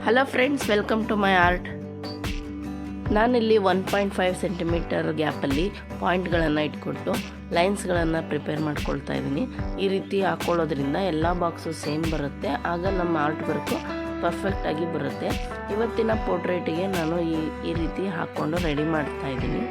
Hello friends, welcome to my art. ನಾನಿಲ್ಲಿ 1.5 centimetre ಗ್ಯಾಪಲ್ಲಿ ಪಾಯಿಂಟ್ಗಳನ್ನು ಇಟ್ಕೊಟ್ಟು ಲೈನ್ಸ್ಗಳನ್ನು ಪ್ರಿಪೇರ್ ಮಾಡ್ಕೊಳ್ತಾ ಇದ್ದೀನಿ. ಈ ರೀತಿ ಹಾಕ್ಕೊಳ್ಳೋದ್ರಿಂದ ಎಲ್ಲ ಬಾಕ್ಸು ಸೇಮ್ ಬರುತ್ತೆ, ಆಗ ನಮ್ಮ ಆರ್ಟ್ ವರ್ಕು ಪರ್ಫೆಕ್ಟಾಗಿ ಬರುತ್ತೆ. ಇವತ್ತಿನ ಪೋರ್ಟ್ರೇಟಿಗೆ ನಾನು ಈ ರೀತಿ ಹಾಕ್ಕೊಂಡು ರೆಡಿ ಮಾಡ್ತಾ ಇದ್ದೀನಿ.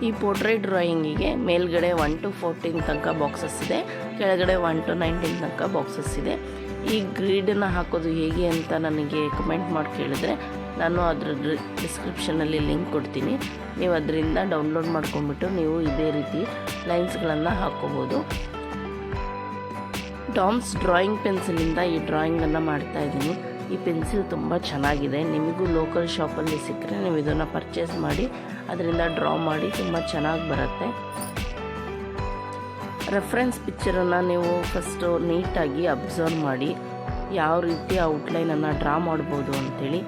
ಈ ಪೋರ್ಟ್ರೇಟ್ ಡ್ರಾಯಿಂಗಿಗೆ ಮೇಲ್ಗಡೆ 1 to 14 ತನಕ ಬಾಕ್ಸಸ್ ಇದೆ, ಕೆಳಗಡೆ 1 to 19 ತನಕ ಬಾಕ್ಸಸ್ ಇದೆ. ಈ ಗ್ರಿಡನ್ನು ಹಾಕೋದು ಹೇಗೆ ಅಂತ ನನಗೆ ಕಮೆಂಟ್ ಮಾಡಿ ಕೇಳಿದ್ರೆ ನಾನು ಅದರ ಡಿಸ್ಕ್ರಿಪ್ಷನಲ್ಲಿ ಲಿಂಕ್ ಕೊಡ್ತೀನಿ. ನೀವು ಅದರಿಂದ ಡೌನ್ಲೋಡ್ ಮಾಡ್ಕೊಂಡ್ಬಿಟ್ಟು ನೀವು ಇದೇ ರೀತಿ ಲೈನ್ಸ್ಗಳನ್ನು ಹಾಕ್ಕೋಬೋದು. ಡಾಮ್ಸ್ ಡ್ರಾಯಿಂಗ್ ಪೆನ್ಸಿಲಿಂದ ಈ ಡ್ರಾಯಿಂಗನ್ನು ಮಾಡ್ತಾಯಿದ್ದೀನಿ. ಈ ಪೆನ್ಸಿಲ್ ತುಂಬ ಚೆನ್ನಾಗಿದೆ. ನಿಮಗೂ ಲೋಕಲ್ ಶಾಪಲ್ಲಿ ಸಿಕ್ಕರೆ ನೀವು ಇದನ್ನು ಪರ್ಚೇಸ್ ಮಾಡಿ ಅದರಿಂದ ಡ್ರಾ ಮಾಡಿ, ತುಂಬ ಚೆನ್ನಾಗಿ ಬರುತ್ತೆ. ರೆಫರೆನ್ಸ್ ಪಿಕ್ಚರನ್ನು ನೀವು ಫಸ್ಟು ನೀಟಾಗಿ ಅಬ್ಸರ್ವ್ ಮಾಡಿ ಯಾವ ರೀತಿ ಔಟ್ಲೈನನ್ನು ಡ್ರಾ ಮಾಡ್ಬೋದು ಅಂಥೇಳಿ,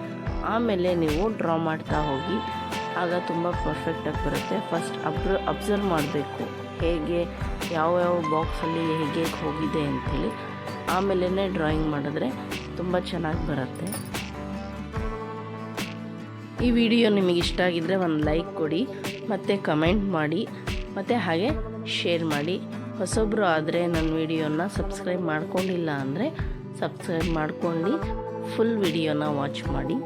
ಆಮೇಲೆ ನೀವು ಡ್ರಾ ಮಾಡ್ತಾ ಹೋಗಿ, ಆಗ ತುಂಬ ಪರ್ಫೆಕ್ಟಾಗಿ ಬರುತ್ತೆ. ಫಸ್ಟ್ ಅಬ್ಸರ್ವ್ ಮಾಡಬೇಕು ಹೇಗೆ ಯಾವ್ಯಾವ ಬಾಕ್ಸಲ್ಲಿ ಹೇಗೆ ಹೋಗಿದೆ ಅಂಥೇಳಿ, ಆಮೇಲೆ ಡ್ರಾಯಿಂಗ್ ಮಾಡಿದ್ರೆ ತುಂಬ ಚೆನ್ನಾಗಿ ಬರುತ್ತೆ. ಈ ವಿಡಿಯೋ ನಿಮಗೆ ಇಷ್ಟ ಆಗಿದ್ದರೆ ಒಂದು ಲೈಕ್ ಕೊಡಿ, ಮತ್ತು ಕಮೆಂಟ್ ಮಾಡಿ, ಮತ್ತು ಹಾಗೆ ಶೇರ್ ಮಾಡಿ. ಹೊಸೊಬ್ಬರು ಆದರೆ ನನ್ನ ವಿಡಿಯೋನ ಸಬ್ಸ್ಕ್ರೈಬ್ ಮಾಡ್ಕೊಂಡಿಲ್ಲ ಅಂದರೆ ಸಬ್ಸ್ಕ್ರೈಬ್ ಮಾಡ್ಕೊಂಡು ಫುಲ್ ವಿಡಿಯೋನ ವಾಚ್ ಮಾಡಿ.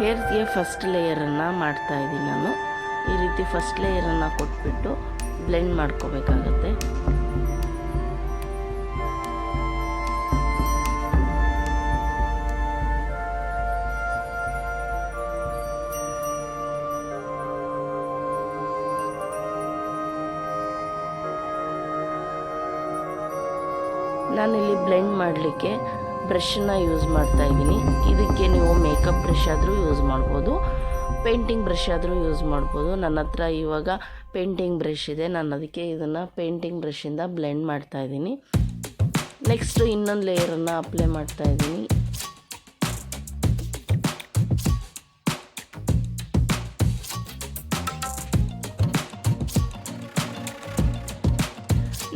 ಹೇರ್ಸ್ಗೆ ಫಸ್ಟ್ ಲೇಯರನ್ನು ಮಾಡ್ತಾಯಿದ್ದೀನಿ ನಾನು. ಈ ರೀತಿ ಫಸ್ಟ್ ಲೇಯರನ್ನು ಕೊಟ್ಬಿಟ್ಟು ಬ್ಲೆಂಡ್ ಮಾಡ್ಕೋಬೇಕಾಗತ್ತೆ. ನಾನಿಲ್ಲಿ ಬ್ಲೆಂಡ್ ಮಾಡಲಿಕ್ಕೆ ಬ್ರಷನ್ನು ಯೂಸ್ ಮಾಡ್ತಾ ಇದ್ದೀನಿ. ಇದಕ್ಕೆ ನೀವು ಮೇಕಪ್ ಬ್ರಷ್ ಆದರೂ ಯೂಸ್ ಮಾಡ್ಬೋದು, ಪೇಂಟಿಂಗ್ ಬ್ರಷ್ ಆದರೂ ಯೂಸ್ ಮಾಡ್ಬೋದು. ನನ್ನ ಹತ್ರ ಇವಾಗ ಪೇಂಟಿಂಗ್ ಬ್ರಷ್ ಇದೆ, ನಾನು ಅದಕ್ಕೆ ಇದನ್ನು ಪೇಂಟಿಂಗ್ ಬ್ರಷಿಂದ ಬ್ಲೆಂಡ್ ಮಾಡ್ತಾ ಇದ್ದೀನಿ. ನೆಕ್ಸ್ಟು ಇನ್ನೊಂದು ಲೇಯರನ್ನು ಅಪ್ಲೈ ಮಾಡ್ತಾ ಇದ್ದೀನಿ.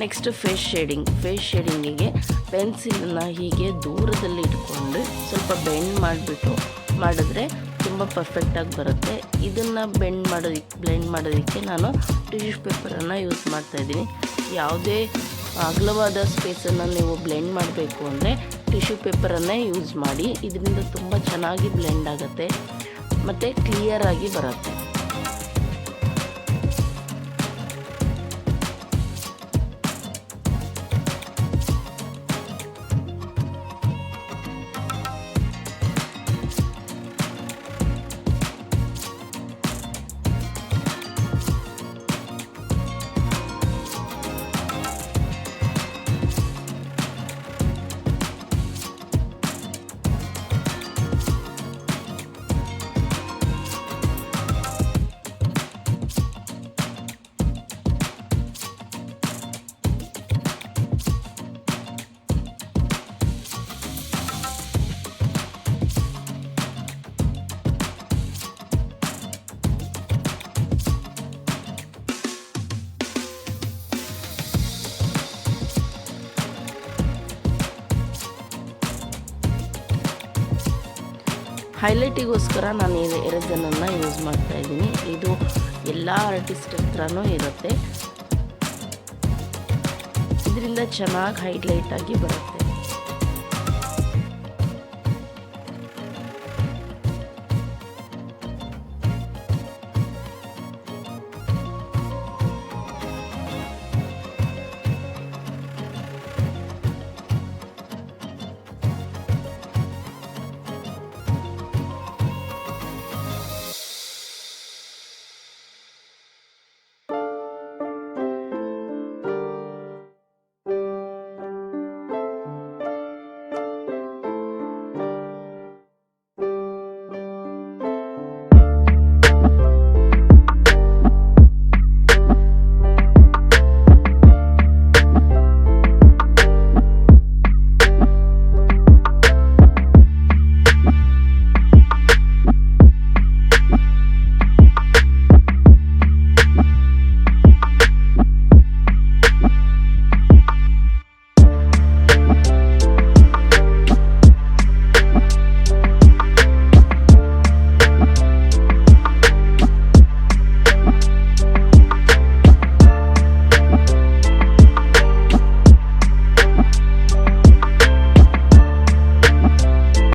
ನೆಕ್ಸ್ಟ್ ಫೇಸ್ ಶೇಡಿಂಗಿಗೆ ಪೆನ್ಸಿಲನ್ನು ಹೀಗೆ ದೂರದಲ್ಲಿ ಇಟ್ಕೊಂಡು ಸ್ವಲ್ಪ ಬೆಂಡ್ ಮಾಡಿಬಿಟ್ಟು ಮಾಡಿದ್ರೆ ತುಂಬ ಪರ್ಫೆಕ್ಟಾಗಿ ಬರುತ್ತೆ. ಇದನ್ನು ಬ್ಲೆಂಡ್ ಮಾಡೋದಕ್ಕೆ ನಾನು ಟಿಶ್ಯೂ ಪೇಪರನ್ನು ಯೂಸ್ ಮಾಡ್ತಾಯಿದ್ದೀನಿ. ಯಾವುದೇ ಅಗಲವಾದ ಸ್ಪೇಸನ್ನು ನೀವು ಬ್ಲೆಂಡ್ ಮಾಡಬೇಕು ಅಂದರೆ ಟಿಶ್ಯೂ ಪೇಪರನ್ನೇ ಯೂಸ್ ಮಾಡಿ. ಇದರಿಂದ ತುಂಬ ಚೆನ್ನಾಗಿ ಬ್ಲೆಂಡ್ ಆಗುತ್ತೆ ಮತ್ತು ಕ್ಲಿಯರಾಗಿ ಬರುತ್ತೆ. ಹೈಲೈಟಿಗೋಸ್ಕರ ನಾನು ಎರೇಸರನ್ನು ಯೂಸ್ ಮಾಡ್ತಾಯಿದ್ದೀನಿ. ಇದು ಎಲ್ಲ ಆರ್ಟಿಸ್ಟ್ ಹತ್ರನೂ ಇರುತ್ತೆ. ಇದರಿಂದ ಚೆನ್ನಾಗಿ ಹೈಲೈಟಾಗಿ ಬರುತ್ತೆ.